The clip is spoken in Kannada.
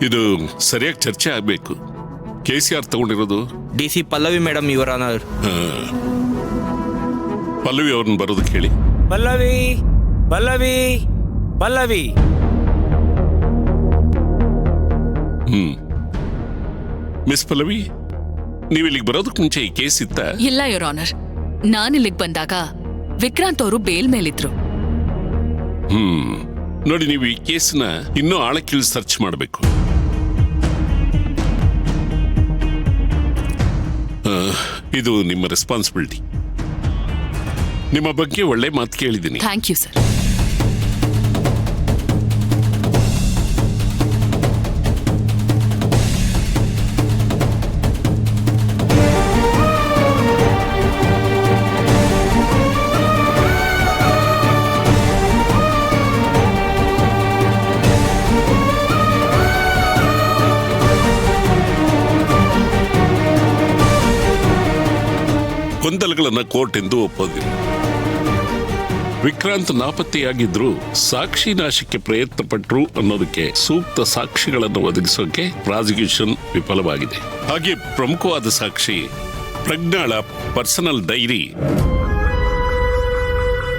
ಇದು ಸರಿಯಾಗಿ ಚರ್ಚೆ ಆಗ್ಬೇಕು. ಕೇಸ್ ಯಾರು ತಗೊಂಡಿರೋದು? DC Pallavi madam, your honour. Pallavi ಅವ್ರನ್ನ ಬರೋದು ಕೇಳಿ. ಪಲ್ಲವಿ ಪಲ್ಲವಿ ಪಲ್ಲವಿ. ಮಿಸ್ ಪಲ್ಲವಿ, ನೀವು ಇಲ್ಲಿಗೆ ಬರೋದಕ್ಕೆ ಮುಂಚೆ ಈ ಕೇಸ್ ಇತ್ತ? ಇಲ್ಲ ಯುವರ್ ಆನರ್, ನಾನು ಇಲ್ಲಿಗೆ ಬಂದಾಗ ವಿಕ್ರಾಂತ್ ಅವರು ಬೇಲ್ ಮೇಲಿದ್ರು. ನೋಡಿ, ನೀವು ಈ ಕೇಸ್ನ ಇನ್ನೂ ಆಳಕ್ಕಿಳಿದು ಸರ್ಚ್ ಮಾಡಬೇಕು. ಇದು ನಿಮ್ಮ ರೆಸ್ಪಾನ್ಸಿಬಿಲಿಟಿ. ನಿಮ್ಮ ಬಗ್ಗೆ ಒಳ್ಳೆ ಮಾತು ಕೇಳಿದ್ದೀನಿ. Thank you sir. ಗೊಂದಲಗಳನ್ನ ಕೋರ್ಟ್ ಎಂದು ಒಪ್ಪೋದಿಲ್ಲ. ವಿಕ್ರಾಂತ್ ನಾಪತ್ತೆಯಾಗಿದ್ರು ಸಾಕ್ಷಿ ನಾಶಕ್ಕೆ ಪ್ರಯತ್ನ ಪಟ್ರು ಅನ್ನೋದಕ್ಕೆ ಸೂಕ್ತ ಸಾಕ್ಷಿಗಳನ್ನು ಒದಗಿಸೋಕೆ ಪ್ರಾಸಿಕ್ಯೂಷನ್ ವಿಫಲವಾಗಿದೆ. ಹಾಗೆ ಪ್ರಮುಖವಾದ ಸಾಕ್ಷಿ ಪ್ರಜ್ಞಾಳ ಪರ್ಸನಲ್ ಡೈರಿ